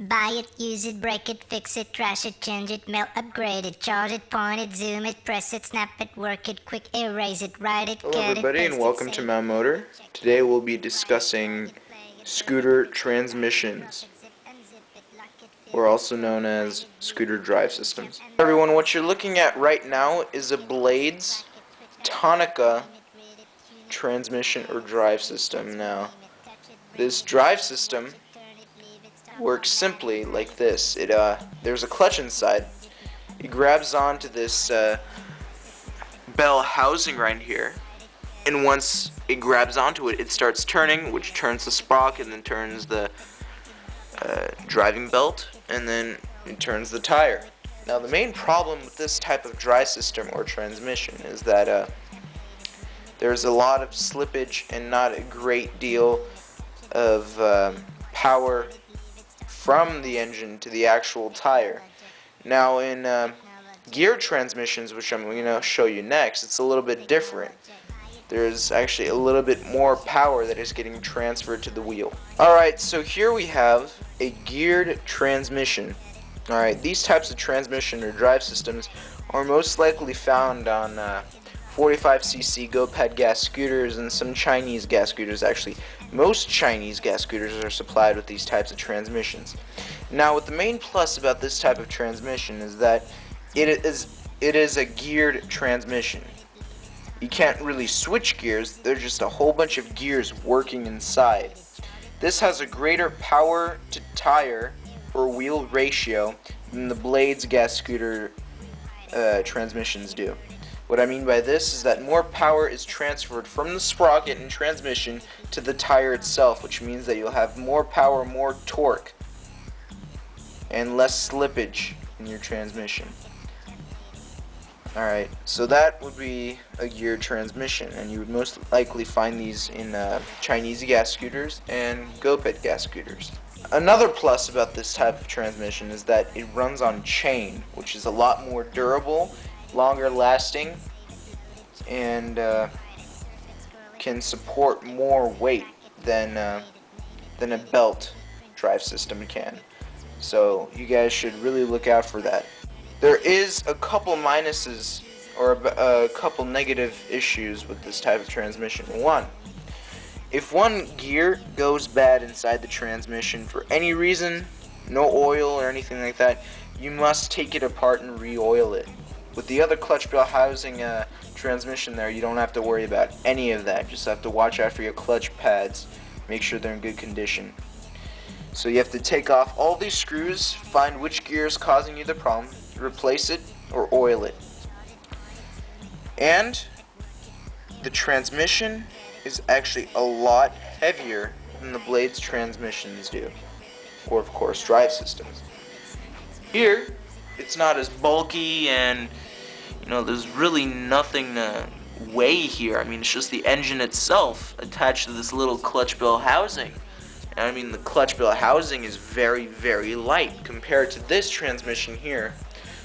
Buy it, use it, break it, fix it, trash it, change it, melt, upgrade it, charge it, point it, zoom it, press it, snap it, work it, quick erase it, write it, Hello cut it, everybody and paste it, welcome to save Mount it, Motor. Today we'll be discussing scooter transmissions, or also known as scooter drive systems. Everyone, what you're looking at right now is a Blades Tonica transmission or drive system. Now, this drive system works simply like this. There's a clutch inside. It grabs onto this bell housing right here, and once it grabs onto it, it starts turning, which turns the sprocket and then turns the driving belt, and then it turns the tire. Now, the main problem with this type of drive system or transmission is that there's a lot of slippage and not a great deal of power from the engine to the actual tire. Now, in gear transmissions, which I'm going to show you next, it's a little bit different. There's actually a little bit more power that is getting transferred to the wheel. Alright, so here we have a geared transmission. Alright, these types of transmission or drive systems are most likely found on 45cc go-ped gas scooters and some Chinese gas scooters. Actually, most Chinese gas scooters are supplied with these types of transmissions. Now, what the main plus about this type of transmission is that it is a geared transmission. You can't really switch gears, they're just a whole bunch of gears working inside. This has a greater power to tire or wheel ratio than the Blades gas scooter transmissions do. What I mean by this is that more power is transferred from the sprocket and transmission to the tire itself, which means that you'll have more power, more torque, and less slippage in your transmission. Alright, so that would be a geared transmission, and you would most likely find these in Chinese gas scooters and go-ped gas scooters. Another plus about this type of transmission is that it runs on chain, which is a lot more durable, longer lasting, and can support more weight than a belt drive system can. So you guys should really look out for that. There is a couple minuses or a couple negative issues with this type of transmission. One, if one gear goes bad inside the transmission for any reason, no oil or anything like that, you must take it apart and re-oil it. With the other clutch bell housing transmission there, you don't have to worry about any of that. Just have to watch out for your clutch pads, make sure they're in good condition. So you have to take off all these screws, find which gear is causing you the problem, replace it or oil it. And the transmission is actually a lot heavier than the Blades transmissions do, or of course drive systems. Here it's not as bulky, and there's really nothing to weigh here. I mean, it's just the engine itself attached to this little clutch bell housing. And I mean, the clutch bell housing is very, very light compared to this transmission here,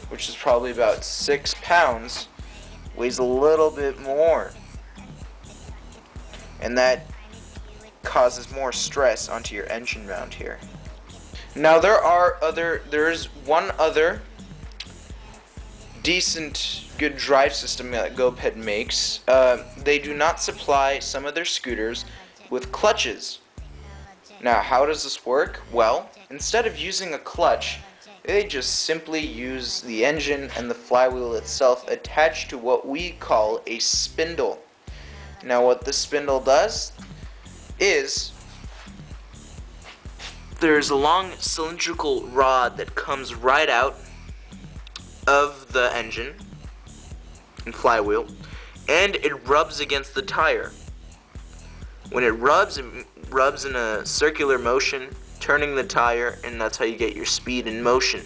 which is probably about 6 pounds, weighs a little bit more. And that causes more stress onto your engine mount here. Now there's one other decent, good drive system that go-ped makes. They do not supply some of their scooters with clutches. Now, how does this work? Well, instead of using a clutch, they just simply use the engine and the flywheel itself attached to what we call a spindle. Now, what the spindle does is there's a long cylindrical rod that comes right out of the engine and flywheel, and it rubs against the tire. When it rubs in a circular motion, turning the tire, and that's how you get your speed and motion.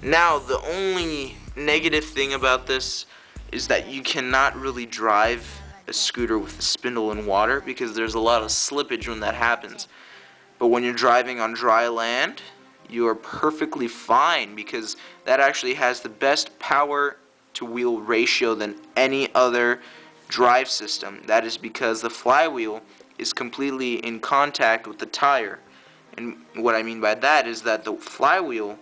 Now, the only negative thing about this is that you cannot really drive a scooter with a spindle in water because there's a lot of slippage when that happens. But when you're driving on dry land, you are perfectly fine because that actually has the best power to wheel ratio than any other drive system. That is because the flywheel is completely in contact with the tire, And what I mean by that is that the flywheel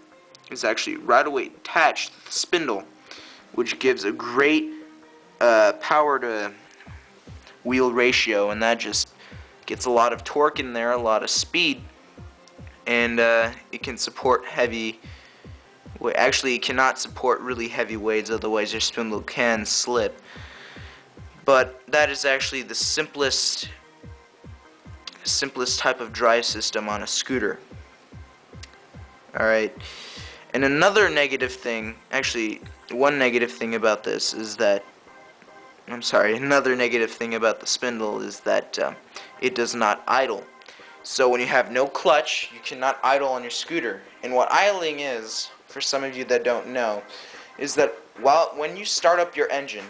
is actually right away attached to the spindle, which gives a great power to wheel ratio, and that just gets a lot of torque in there, a lot of speed, and it can support heavy. Actually, it cannot support really heavy weights, otherwise your spindle can slip. But that is actually the simplest type of drive system on a scooter. Alright, and another negative thing, actually one negative thing about this is that, another negative thing about the spindle is that it does not idle. So when you have no clutch, you cannot idle on your scooter. And what idling is, for some of you that don't know, is that when you start up your engine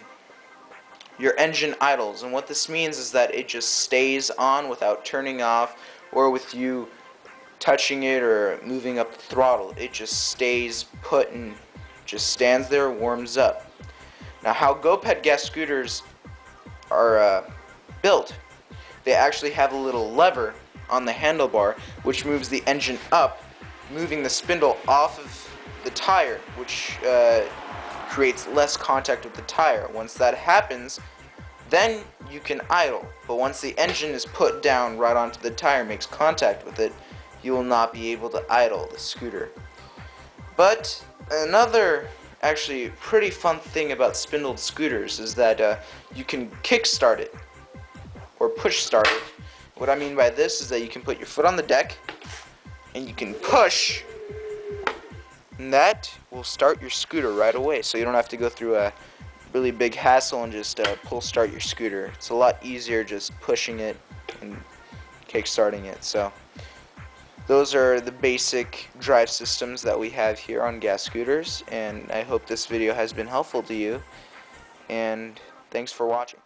idles. And what this means is that it just stays on without turning off or with you touching it or moving up the throttle. It just stays put and just stands there, warms up. Now, how GoPed gas scooters are built, they actually have a little lever on the handlebar which moves the engine up, moving the spindle off of the tire, which creates less contact with the tire. Once that happens, then you can idle. But once the engine is put down right onto the tire, makes contact with it, you will not be able to idle the scooter. But another actually pretty fun thing about spindled scooters is that you can kick start it or push start it. What I mean by this is that you can put your foot on the deck and you can push, and that will start your scooter right away, so you don't have to go through a really big hassle and just pull start your scooter. It's a lot easier just pushing it and kick starting it. So those are the basic drive systems that we have here on gas scooters, and I hope this video has been helpful to you, and thanks for watching.